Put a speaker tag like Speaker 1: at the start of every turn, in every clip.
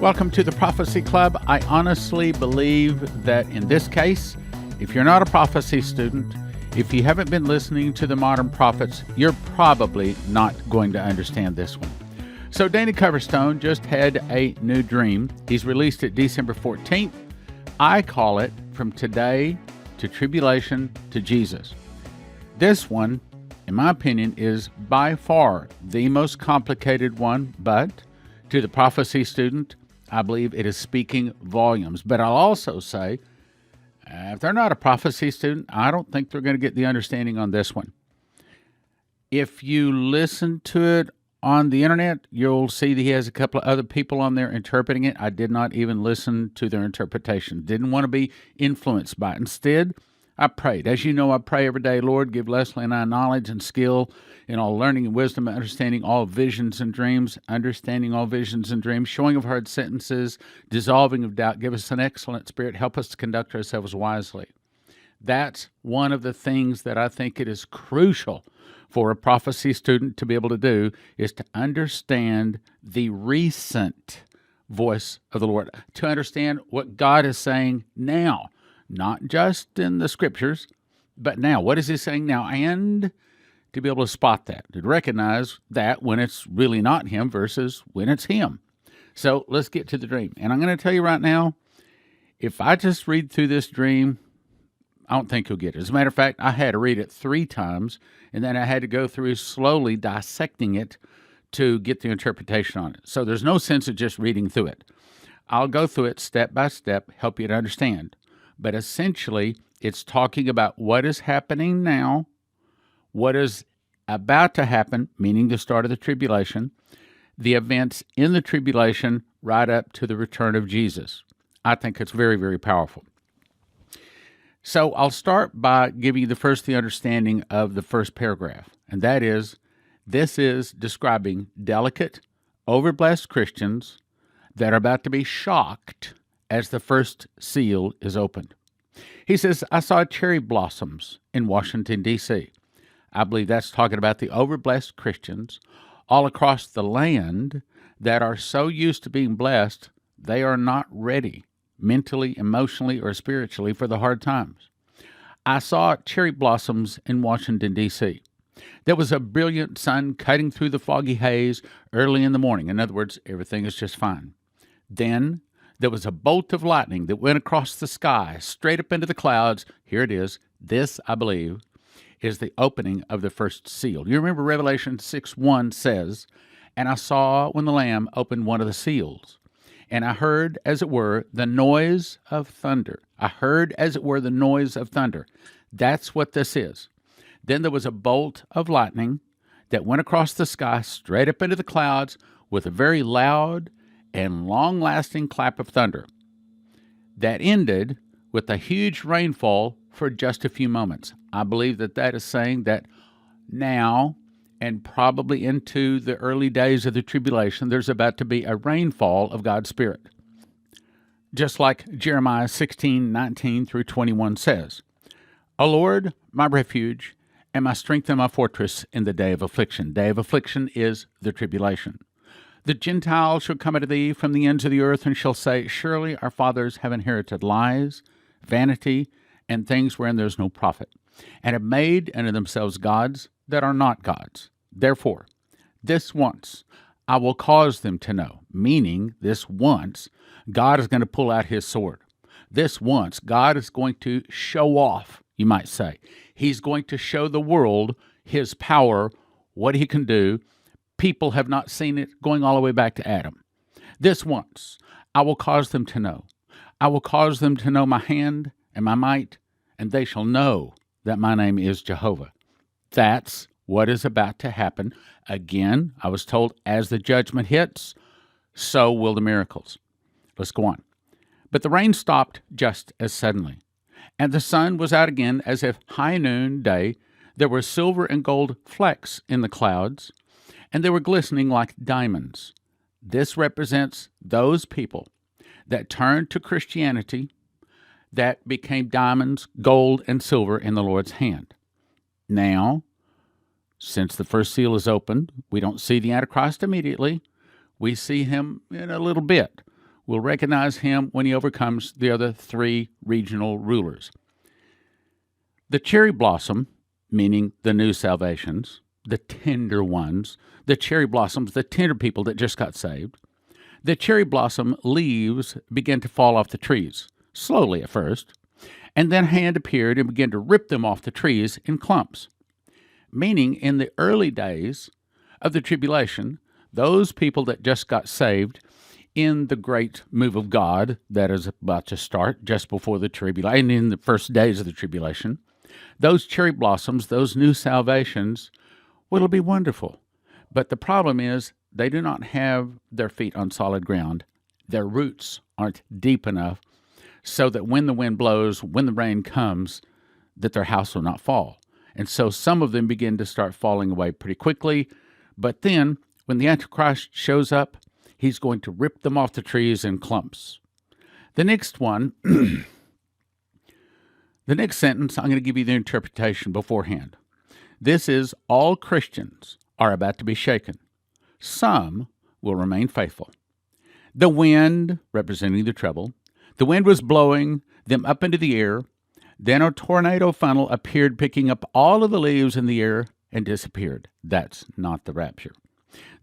Speaker 1: Welcome to the Prophecy Club. I honestly believe that in this case, if you're not a prophecy student, if you haven't been listening to the modern prophets, you're probably not going to understand this one. So Dana Coverstone just had a new dream. He's released it December 14th. I call it From Today to Tribulation to Jesus. This one, in my opinion, is by far the most complicated one, but to the prophecy student, I believe it is speaking volumes. But I'll also say, if they're not a prophecy student, I don't think they're going to get the understanding on this one. If you listen to it on the internet, you'll see that he has a couple of other people on there interpreting it. I did not even listen to their interpretation. Didn't want to be influenced by it. Instead, I prayed. As you know, I pray every day, Lord, give Leslie and I knowledge and skill in all learning and wisdom, understanding all visions and dreams, showing of hard sentences, dissolving of doubt. Give us an excellent spirit. Help us to conduct ourselves wisely. That's one of the things that I think it is crucial for a prophecy student to be able to do, is to understand the recent voice of the Lord, to understand what God is saying now. Not just in the scriptures, but now. What is he saying now? And to be able to spot that, to recognize that when it's really not him versus when it's him. So let's get to the dream. And I'm going to tell you right now, if I just read through this dream, I don't think you'll get it. As a matter of fact, I had to read it 3 times, and then I had to go through slowly dissecting it to get the interpretation on it. So there's no sense of just reading through it. I'll go through it step by step, help you to understand. But essentially, it's talking about what is happening now, what is about to happen, meaning the start of the tribulation, the events in the tribulation right up to the return of Jesus. I think it's very, very powerful. So I'll start by giving you the understanding of the first paragraph, and that is, this is describing delicate, overblessed Christians that are about to be shocked as the first seal is opened. He says, I saw cherry blossoms in Washington, D.C. I believe that's talking about the overblessed Christians all across the land that are so used to being blessed, they are not ready mentally, emotionally, or spiritually for the hard times. I saw cherry blossoms in Washington, D.C. There was a brilliant sun cutting through the foggy haze early in the morning. In other words, everything is just fine. Then there was a bolt of lightning that went across the sky, straight up into the clouds. Here it is. This, I believe, is the opening of the first seal. You remember Revelation 6:1 says, and I saw when the Lamb opened one of the seals, and I heard, as it were, the noise of thunder. That's what this is. Then there was a bolt of lightning that went across the sky, straight up into the clouds, with a very loud and long-lasting clap of thunder that ended with a huge rainfall for just a few moments. I believe that is saying that now, and probably into the early days of the tribulation, there's about to be a rainfall of God's Spirit. Just like Jeremiah 16:19 through 21 says, O Lord, my refuge, and my strength and my fortress in the day of affliction. Day of affliction is the tribulation. The Gentiles shall come unto thee from the ends of the earth, and shall say, Surely our fathers have inherited lies, vanity, and things wherein there is no profit, and have made unto themselves gods that are not gods. Therefore, this once I will cause them to know, meaning this once God is going to pull out his sword. This once God is going to show off, you might say. He's going to show the world his power, what he can do. People have not seen it going all the way back to Adam. This once I will cause them to know. I will cause them to know my hand and my might, and they shall know that my name is Jehovah. That's what is about to happen. Again, I was told as the judgment hits, so will the miracles. Let's go on. But the rain stopped just as suddenly, and the sun was out again as if high noon day. There were silver and gold flecks in the clouds, and they were glistening like diamonds. This represents those people that turned to Christianity, that became diamonds, gold, and silver in the Lord's hand. Now, since the first seal is opened, we don't see the Antichrist immediately. We see him in a little bit. will recognize him when he overcomes the other three regional rulers. The cherry blossom, meaning the new salvations, the tender ones, the cherry blossoms, the tender people that just got saved, the cherry blossom leaves began to fall off the trees, slowly at first, and then a hand appeared and began to rip them off the trees in clumps. Meaning, in the early days of the tribulation, those people that just got saved in the great move of God that is about to start just before the tribulation, in the first days of the tribulation, those cherry blossoms, those new salvations, well, it'll be wonderful. But the problem is they do not have their feet on solid ground. Their roots aren't deep enough so that when the wind blows, when the rain comes, that their house will not fall. And so some of them begin to start falling away pretty quickly. But then, when the Antichrist shows up, he's going to rip them off the trees in clumps. The next one, the next sentence, I'm going to give you the interpretation beforehand. This is, all Christians are about to be shaken. Some will remain faithful. The wind, representing the trouble, the wind was blowing them up into the air. Then a tornado funnel appeared, picking up all of the leaves in the air and disappeared. That's not the rapture.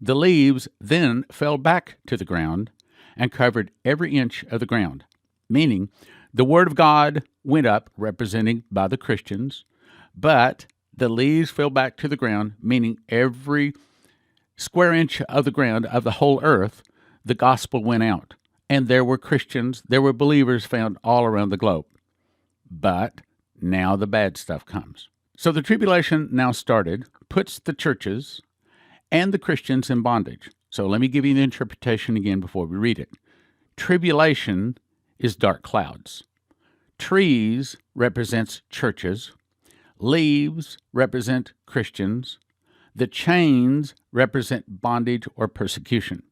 Speaker 1: The leaves then fell back to the ground and covered every inch of the ground, meaning the Word of God went up, representing by the Christians, but the leaves fell back to the ground, meaning every square inch of the ground of the whole earth, the gospel went out. And there were Christians, there were believers found all around the globe. But now the bad stuff comes. So the tribulation now started, puts the churches and the Christians in bondage. So let me give you the interpretation again before we read it. Tribulation is dark clouds. Trees represents churches. Leaves represent Christians. The chains represent bondage or persecution.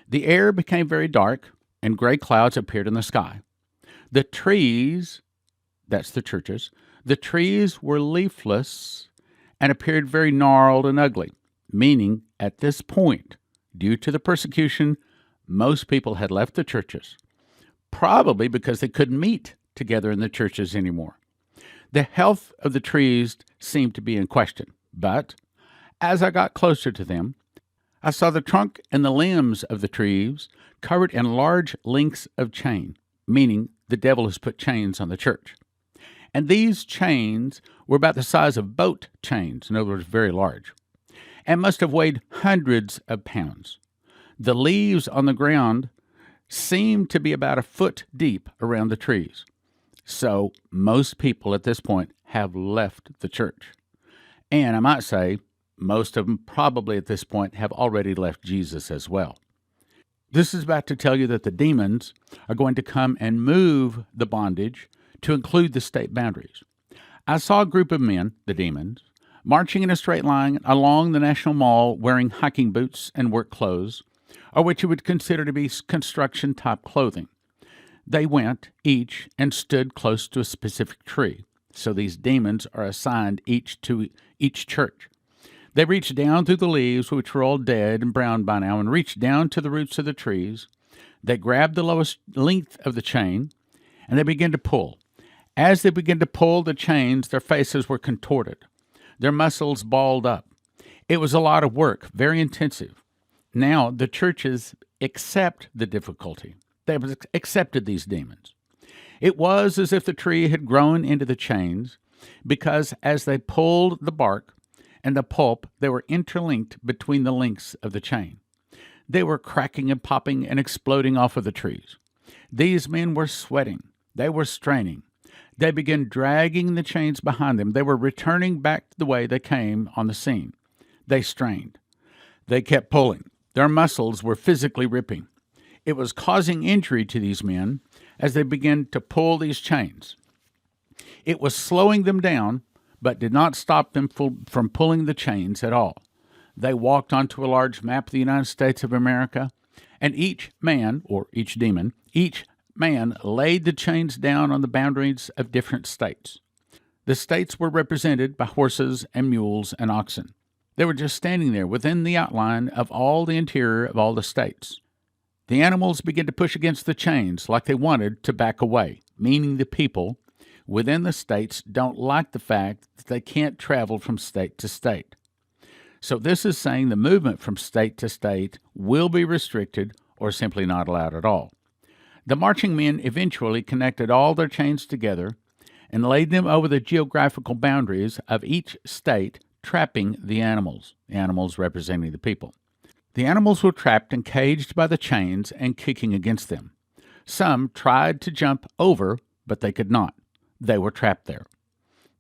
Speaker 1: The air became very dark, and gray clouds appeared in the sky. The trees, that's the churches, the trees were leafless and appeared very gnarled and ugly, meaning at this point, due to the persecution, most people had left the churches, probably because they couldn't meet together in the churches anymore. The health of the trees seemed to be in question, but as I got closer to them, I saw the trunk and the limbs of the trees covered in large links of chain, meaning the devil has put chains on the church. And these chains were about the size of boat chains, in other words, very large, and must have weighed hundreds of pounds. The leaves on the ground seemed to be about a foot deep around the trees. So most people at this point have left the church. And I might say, most of them probably at this point have already left Jesus as well. This is about to tell you that the demons are going to come and move the bondage to include the state boundaries. I saw a group of men, the demons, marching in a straight line along the National Mall wearing hiking boots and work clothes, or what you would consider to be construction-type clothing. They went, each, and stood close to a specific tree. So these demons are assigned each to each church. They reached down through the leaves, which were all dead and brown by now, and reached down to the roots of the trees. They grabbed the lowest length of the chain, and they began to pull. As they began to pull the chains, their faces were contorted. Their muscles balled up. It was a lot of work, very intensive. Now the churches accept the difficulty. They have accepted these demons. It was as if the tree had grown into the chains, because as they pulled the bark and the pulp, they were interlinked between the links of the chain. They were cracking and popping and exploding off of the trees. These men were sweating. They were straining. They began dragging the chains behind them. They were returning back the way they came on the scene. They strained. They kept pulling. Their muscles were physically ripping. It was causing injury to these men as they began to pull these chains. It was slowing them down, but did not stop them from pulling the chains at all. They walked onto a large map of the United States of America, and each man, or each demon, each man laid the chains down on the boundaries of different states. The states were represented by horses and mules and oxen. They were just standing there within the outline of all the interior of all the states. The animals begin to push against the chains like they wanted to back away, meaning the people within the states don't like the fact that they can't travel from state to state. So this is saying the movement from state to state will be restricted or simply not allowed at all. The marching men eventually connected all their chains together and laid them over the geographical boundaries of each state, trapping the animals representing the people. The animals were trapped and caged by the chains and kicking against them. Some tried to jump over, but they could not. They were trapped there.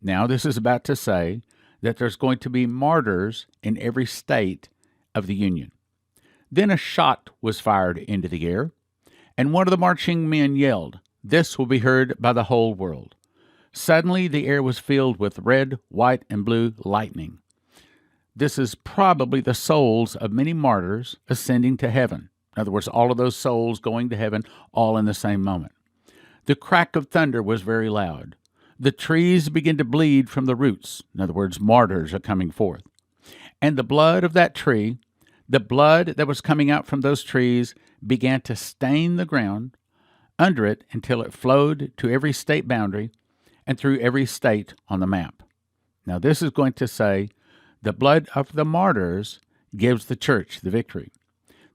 Speaker 1: Now this is about to say that there's going to be martyrs in every state of the Union. Then a shot was fired into the air, and one of the marching men yelled, "This will be heard by the whole world." Suddenly the air was filled with red, white, and blue lightning. This is probably the souls of many martyrs ascending to heaven. In other words, all of those souls going to heaven all in the same moment. The crack of thunder was very loud. The trees began to bleed from the roots. In other words, martyrs are coming forth. And the blood of that tree, the blood that was coming out from those trees, began to stain the ground under it until it flowed to every state boundary and through every state on the map. Now this is going to say the blood of the martyrs gives the church the victory.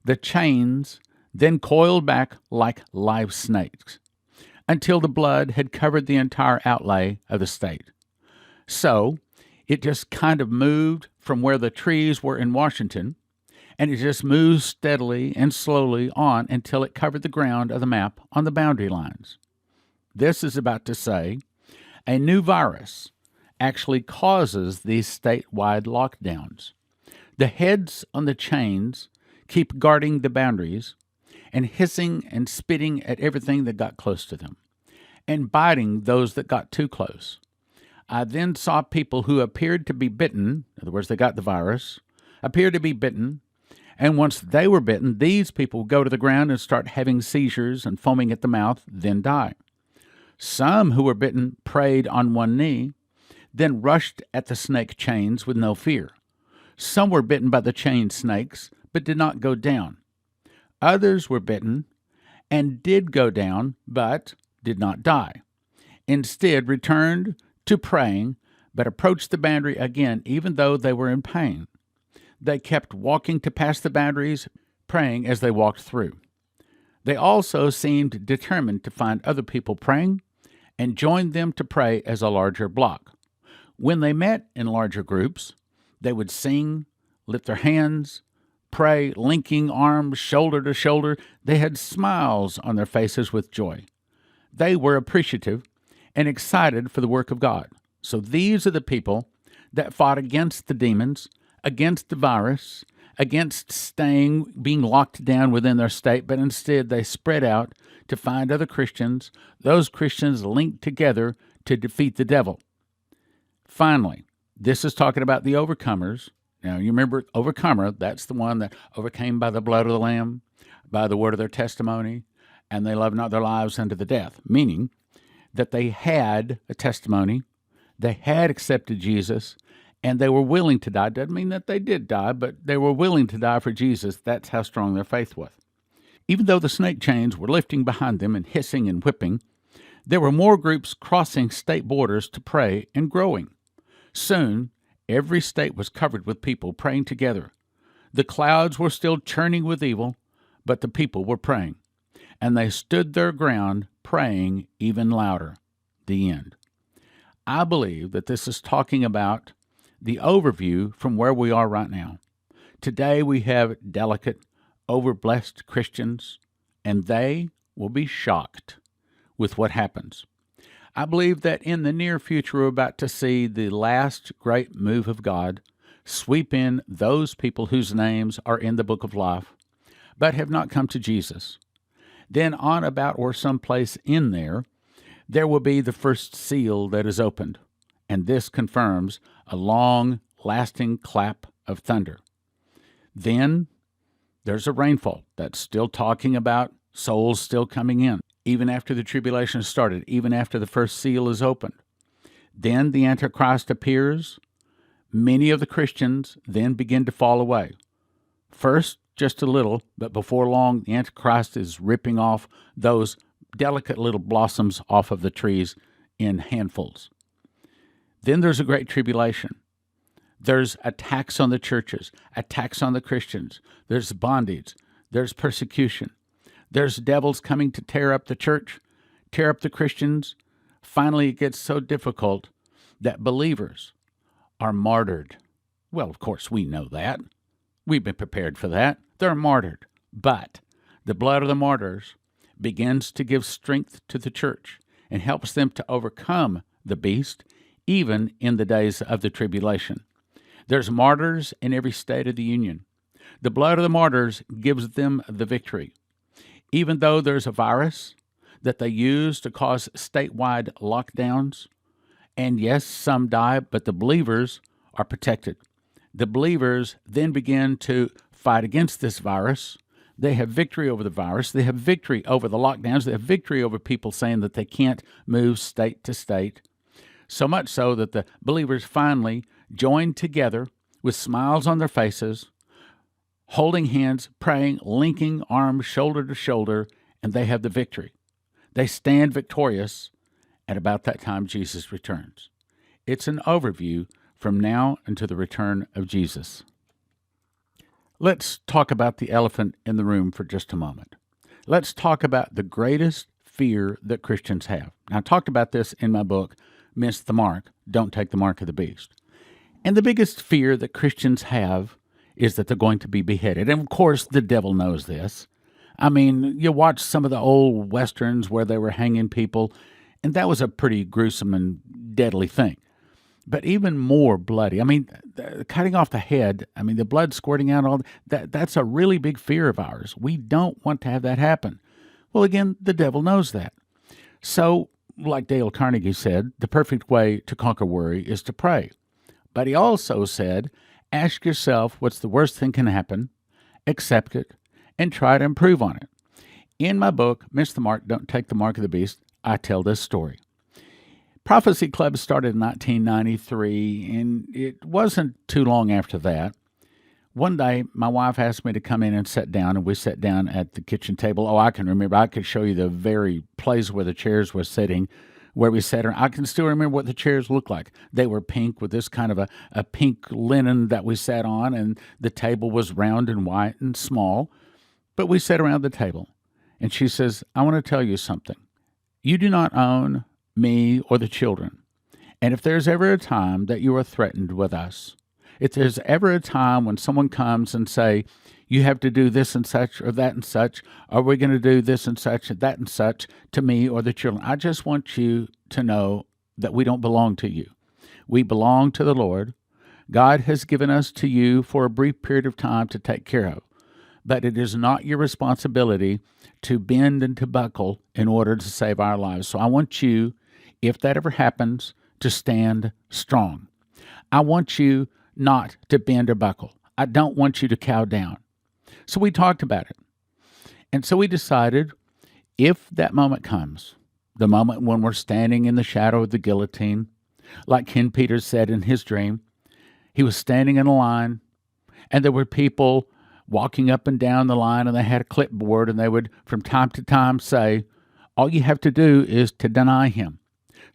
Speaker 1: The chains then coiled back like live snakes until the blood had covered the entire outlay of the state. So it just kind of moved from where the trees were in Washington, and it just moved steadily and slowly on until it covered the ground of the map on the boundary lines. This is about to say a new virus actually causes these statewide lockdowns. The heads on the chains keep guarding the boundaries and hissing and spitting at everything that got close to them and biting those that got too close. I then saw people who appeared to be bitten, in other words, they got the virus, appeared to be bitten, and once they were bitten, these people go to the ground and start having seizures and foaming at the mouth, then die. Some who were bitten prayed on one knee, then rushed at the snake chains with no fear. Some were bitten by the chain snakes, but did not go down. Others were bitten and did go down, but did not die. Instead, returned to praying, but approached the boundary again, even though they were in pain. They kept walking to pass the boundaries, praying as they walked through. They also seemed determined to find other people praying and join them to pray as a larger block. When they met in larger groups, they would sing, lift their hands, pray, linking arms shoulder to shoulder. They had smiles on their faces with joy. They were appreciative and excited for the work of God. So these are the people that fought against the demons, against the virus, against being locked down within their state, but instead they spread out to find other Christians, those Christians linked together to defeat the devil. Finally, this is talking about the overcomers. Now, you remember, overcomer, that's the one that overcame by the blood of the Lamb, by the word of their testimony, and they loved not their lives unto the death, meaning that they had a testimony, they had accepted Jesus, and they were willing to die. Doesn't mean that they did die, but they were willing to die for Jesus. That's how strong their faith was. Even though the snake chains were lifting behind them and hissing and whipping, there were more groups crossing state borders to pray and growing. Soon, every state was covered with people praying together. The clouds were still churning with evil, but the people were praying, and they stood their ground, praying even louder. The end. I believe that this is talking about the overview from where we are right now. Today we have delicate, overblessed Christians, and they will be shocked with what happens. I believe that in the near future we're about to see the last great move of God sweep in those people whose names are in the book of life, but have not come to Jesus. Then on about or someplace in there will be the first seal that is opened, and this confirms a long, lasting clap of thunder. Then there's a rainfall that's still talking about souls still coming in, even after the tribulation has started, even after the first seal is opened. Then the Antichrist appears. Many of the Christians then begin to fall away. First, just a little, but before long, the Antichrist is ripping off those delicate little blossoms off of the trees in handfuls. Then there's a great tribulation. There's attacks on the churches, attacks on the Christians. There's bondage. There's persecution. There's devils coming to tear up the church, tear up the Christians. Finally, it gets so difficult that believers are martyred. Well, of course, we know that. We've been prepared for that. They're martyred. But the blood of the martyrs begins to give strength to the church and helps them to overcome the beast, even in the days of the tribulation. There's martyrs in every state of the union. The blood of the martyrs gives them the victory. Even though there's a virus that they use to cause statewide lockdowns, and yes, some die, but the believers are protected. The believers then begin to fight against this virus. They have victory over the virus. They have victory over the lockdowns. They have victory over people saying that they can't move state to state. So much so that the believers finally join together with smiles on their faces, holding hands, praying, linking arms shoulder to shoulder, and they have the victory. They stand victorious, and about that time Jesus returns. It's an overview from now until the return of Jesus. Let's talk about the elephant in the room for just a moment. Let's talk about the greatest fear that Christians have. Now, I talked about this in my book, Miss the Mark, Don't Take the Mark of the Beast. And the biggest fear that Christians have is that they're going to be beheaded. And of course, the devil knows this. I mean, you watch some of the old Westerns where they were hanging people, and that was a pretty gruesome and deadly thing. But even more bloody, I mean, cutting off the head, I mean, the blood squirting out, all that's a really big fear of ours. We don't want to have that happen. Well, again, the devil knows that. So, like Dale Carnegie said, the perfect way to conquer worry is to pray. But he also said, ask yourself what's the worst thing can happen, accept it, and try to improve on it. In my book, Miss the Mark, Don't Take the Mark of the Beast, I tell this story. Prophecy Club started in 1993, and it wasn't too long after that. One day, my wife asked me to come in and sit down, and we sat down at the kitchen table. Oh, I can remember. I could show you the very place where the chairs were sitting, where we sat. I can still remember what the chairs looked like. They were pink with this kind of a pink linen that we sat on, and the table was round and white and small. But we sat around the table, and she says, I want to tell you something. You do not own me or the children. And if there's ever a time that you are threatened with us, if there's ever a time when someone comes and say, you have to do this and such or that and such, or we're going to do this and such and that and such to me or the children, I just want you to know that we don't belong to you. We belong to the Lord. God has given us to you for a brief period of time to take care of. But it is not your responsibility to bend and to buckle in order to save our lives. So I want you, if that ever happens, to stand strong. I want you not to bend or buckle. I don't want you to cow down. So we talked about it. And so we decided, if that moment comes, the moment when we're standing in the shadow of the guillotine, like Ken Peters said in his dream, he was standing in a line, and there were people walking up and down the line, and they had a clipboard, and they would, from time to time, say, all you have to do is to deny him.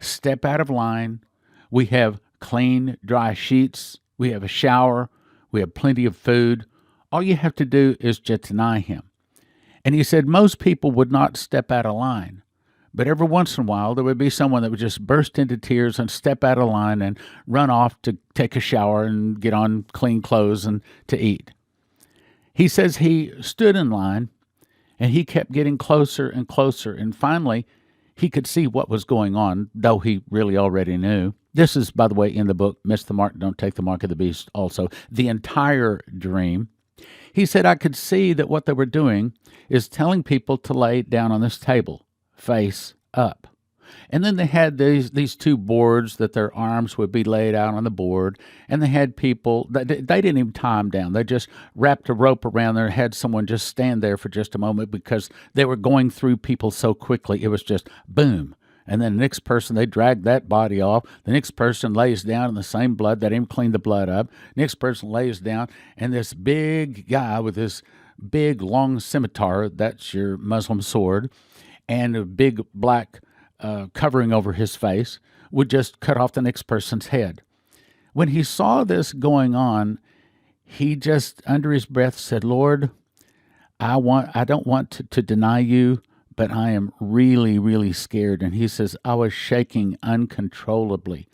Speaker 1: Step out of line. We have clean, dry sheets. We have a shower. We have plenty of food. All you have to do is just deny him. And he said most people would not step out of line, but every once in a while there would be someone that would just burst into tears and step out of line and run off to take a shower and get on clean clothes and to eat. He says he stood in line, and he kept getting closer and closer, and finally he could see what was going on, though he really already knew. This is, by the way, in the book, Miss the Mark, Don't Take the Mark of the Beast, also. The entire dream. He said, I could see that what they were doing is telling people to lay down on this table, face up. And then they had these two boards that their arms would be laid out on the board, and they had people, they didn't even tie them down. They just wrapped a rope around there and had someone just stand there for just a moment because they were going through people so quickly. It was just boom. And then the next person, they drag that body off. The next person lays down in the same blood. They didn't clean the blood up. Next person lays down, and this big guy with this big, long scimitar, that's your Muslim sword, and a big black covering over his face, would just cut off the next person's head. When he saw this going on, he just, under his breath, said, Lord, I don't want to deny you, but I am really, really scared. And he says, I was shaking uncontrollably.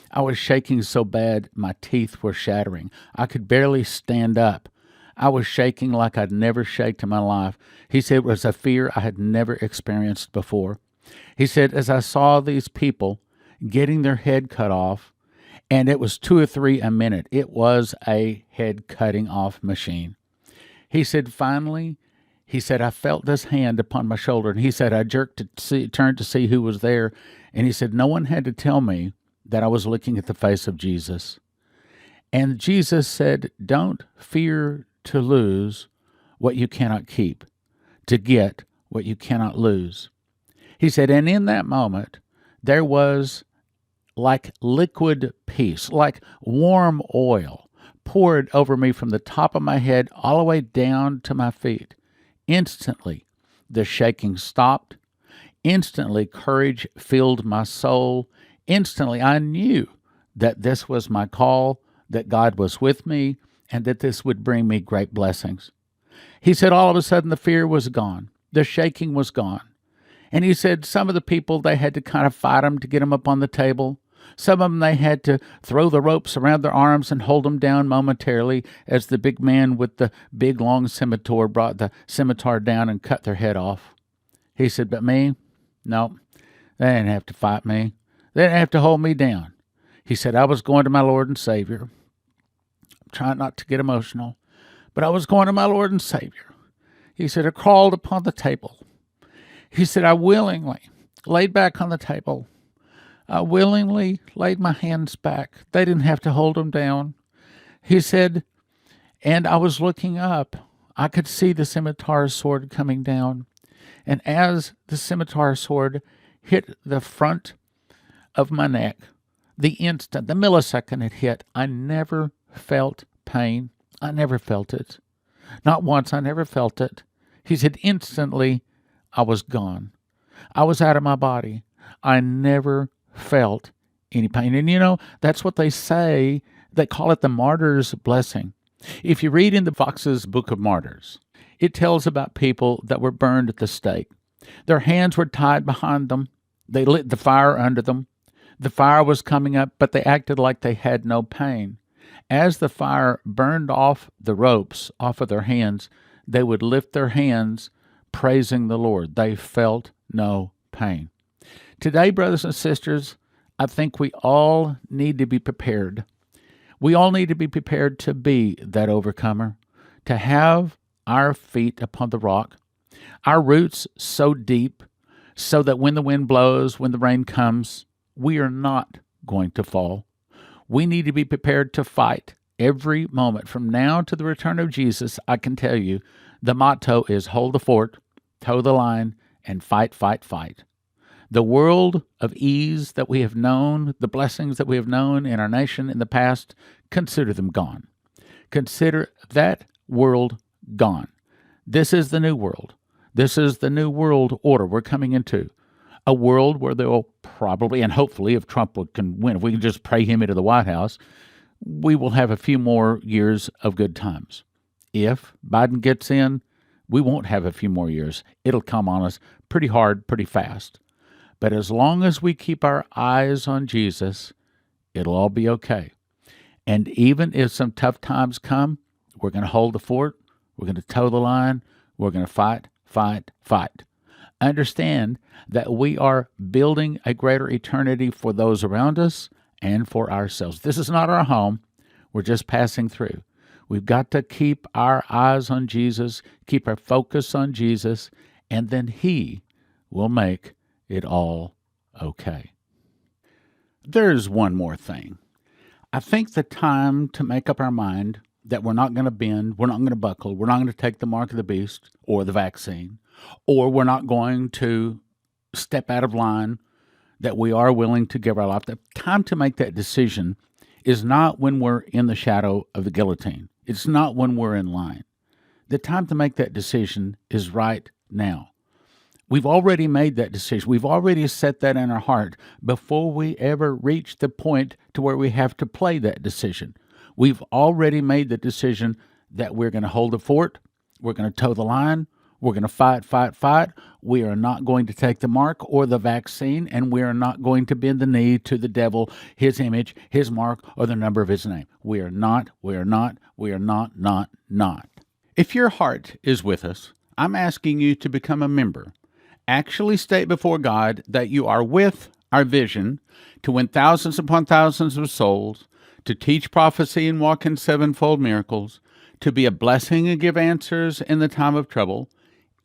Speaker 1: I was shaking so bad my teeth were shattering. I could barely stand up. I was shaking like I'd never shaken in my life. He said it was a fear I had never experienced before. He said, as I saw these people getting their head cut off, and it was 2 or 3 a minute. It was a head cutting off machine. He said, finally, he said, I felt this hand upon my shoulder. And he said, I turned to see who was there. And he said, no one had to tell me that I was looking at the face of Jesus. And Jesus said, don't fear to lose what you cannot keep, to get what you cannot lose. He said, and in that moment, there was like liquid peace, like warm oil poured over me from the top of my head all the way down to my feet. Instantly, the shaking stopped. Instantly, courage filled my soul. Instantly, I knew that this was my call, that God was with me, and that this would bring me great blessings. He said all of a sudden the fear was gone. The shaking was gone. And he said some of the people, they had to kind of fight them to get them up on the table. Some of them, they had to throw the ropes around their arms and hold them down momentarily as the big man with the big long scimitar brought the scimitar down and cut their head off. He said, but me, no, they didn't have to fight me. They didn't have to hold me down. He said, I was going to my Lord and Savior. I'm trying not to get emotional, but I was going to my Lord and Savior. He said, I crawled upon the table. He said, I willingly laid back on the table. I willingly laid my hands back. They didn't have to hold them down. He said, and I was looking up. I could see the scimitar sword coming down. And as the scimitar sword hit the front of my neck, the millisecond it hit, I never felt pain. I never felt it. Not once, I never felt it. He said, instantly, I was gone. I was out of my body. I never felt any pain. And you know, that's what they say. They call it the Martyrs Blessing. If you read in the Fox's Book of Martyrs, it tells about people that were burned at the stake. Their hands were tied behind them. They lit the fire under them. The fire was coming up, but they acted like they had no pain. As the fire burned off the ropes off of their hands, they would lift their hands praising the Lord. They felt no pain. Today, brothers and sisters, I think we all need to be prepared. We all need to be prepared to be that overcomer, to have our feet upon the rock, our roots so deep so that when the wind blows, when the rain comes, we are not going to fall. We need to be prepared to fight every moment. From now to the return of Jesus, I can tell you, the motto is hold the fort, toe the line, and fight, fight, fight. The world of ease that we have known, the blessings that we have known in our nation in the past, consider them gone. Consider that world gone. This is the new world. This is the new world order we're coming into. A world where there will probably, and hopefully if Trump can win, if we can just pray him into the White House, we will have a few more years of good times. If Biden gets in, we won't have a few more years. It'll come on us pretty hard, pretty fast. But as long as we keep our eyes on Jesus, it'll all be okay. And even if some tough times come, we're going to hold the fort, we're going to toe the line, we're going to fight, fight, fight. Understand that we are building a greater eternity for those around us and for ourselves. This is not our home. We're just passing through. We've got to keep our eyes on Jesus, keep our focus on Jesus, and then He will make it all okay. There's one more thing. I think the time to make up our mind that we're not going to bend, we're not going to buckle, we're not going to take the mark of the beast or the vaccine, or we're not going to step out of line, that we are willing to give our life. The time to make that decision is not when we're in the shadow of the guillotine. It's not when we're in line. The time to make that decision is right now. We've already made that decision. We've already set that in our heart before we ever reach the point to where we have to play that decision. We've already made the decision that we're going to hold the fort. We're going to toe the line. We're going to fight. We are not going to take the mark or the vaccine, and we are not going to bend the knee to the devil, his image, his mark, or the number of his name. We are not. If your heart is with us, I'm asking you to become a member. Actually state before God that you are with our vision to win thousands upon thousands of souls, to teach prophecy and walk in sevenfold miracles, to be a blessing and give answers in the time of trouble.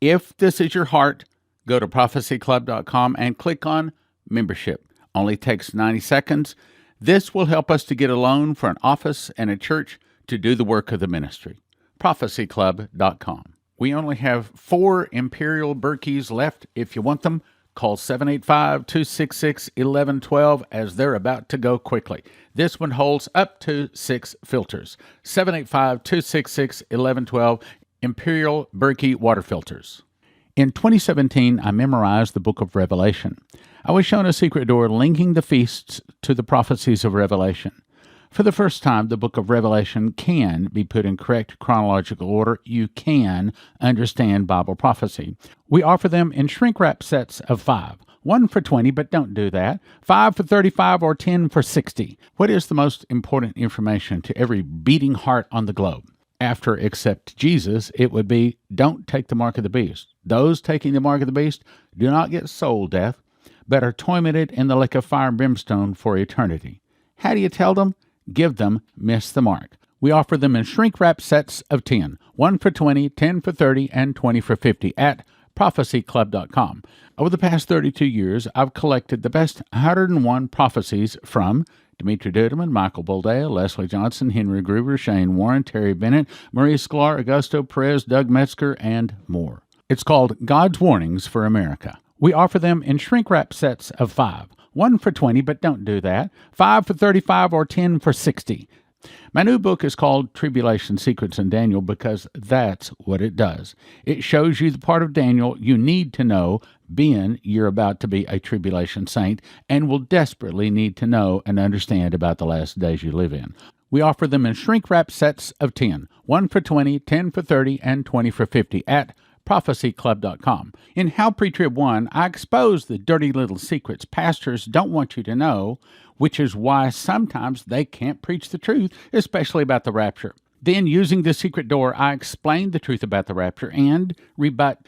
Speaker 1: If this is your heart, go to prophecyclub.com and click on membership. Only takes 90 seconds. This will help us to get a loan for an office and a church to do the work of the ministry. prophecyclub.com. We only have 4 Imperial Berkeys left. If you want them, call 785-266-1112 as they're about to go quickly. This one holds up to 6 filters. 785-266-1112 Imperial Berkey water filters. In 2017, I memorized the book of Revelation. I was shown a secret door linking the feasts to the prophecies of Revelation. For the first time, the book of Revelation can be put in correct chronological order. You can understand Bible prophecy. We offer them in shrink-wrap sets of 5. 1 for 20, but don't do that. 5 for 35 or 10 for 60. What is the most important information to every beating heart on the globe? After accept Jesus, it would be don't take the mark of the beast. Those taking the mark of the beast do not get soul death, but are tormented in the lake of fire and brimstone for eternity. How do you tell them? Give them miss the mark. We offer them in shrink-wrap sets of 10. 1 for 20, 10 for 30, and 20 for 50 at prophecyclub.com. Over the past 32 years, I've collected the best 101 prophecies from Dimitri Duduman, Michael Boldea, Leslie Johnson, Henry Gruber, Shane Warren, Terry Bennett, Marie Sklar, Augusto Perez, Doug Metzger, and more. It's called God's Warnings for America. We offer them in shrink-wrap sets of 5. 1 for 20, but don't do that. 5 for 35 or 10 for 60. My new book is called Tribulation Secrets in Daniel because that's what it does. It shows you the part of Daniel you need to know, being you're about to be a tribulation saint and will desperately need to know and understand about the last days you live in. We offer them in shrink-wrap sets of 10. 1 for 20, 10 for 30, and 20 for 50 at prophecyclub.com. In How Pre-Trib 1, I expose the dirty little secrets pastors don't want you to know, which is why sometimes they can't preach the truth, especially about the rapture. Then, using the secret door, I explain the truth about the rapture and rebut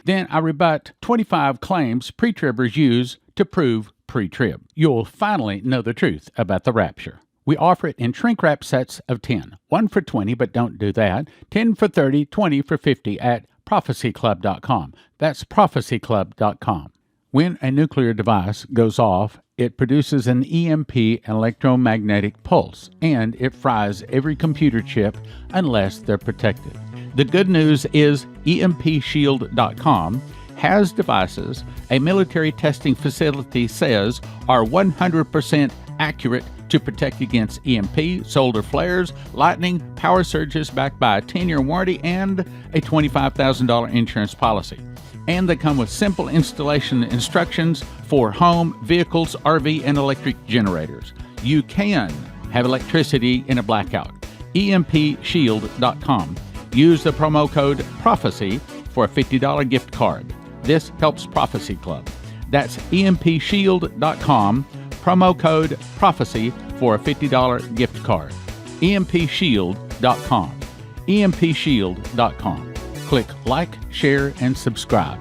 Speaker 1: 25 claims pre-tribbers use to prove pre-trib. You'll finally know the truth about the rapture. We offer it in shrink-wrap sets of 10. 1 for 20, but don't do that. 10 for 30, 20 for 50 at prophecyclub.com. That's prophecyclub.com. When a nuclear device goes off, it produces an EMP, electromagnetic pulse, and it fries every computer chip unless they're protected. The good news is EMPshield.com has devices a military testing facility says are 100% accurate to protect against EMP, solar flares, lightning, power surges backed by a 10-year warranty and a $25,000 insurance policy. And they come with simple installation instructions for home, vehicles, RV, and electric generators. You can have electricity in a blackout. EMPshield.com. Use the promo code PROPHECY for a $50 gift card. This helps Prophecy Club. That's EMPshield.com. Promo code PROPHECY for a $50 gift card. EMPshield.com. EMPshield.com. Click like, share, and subscribe.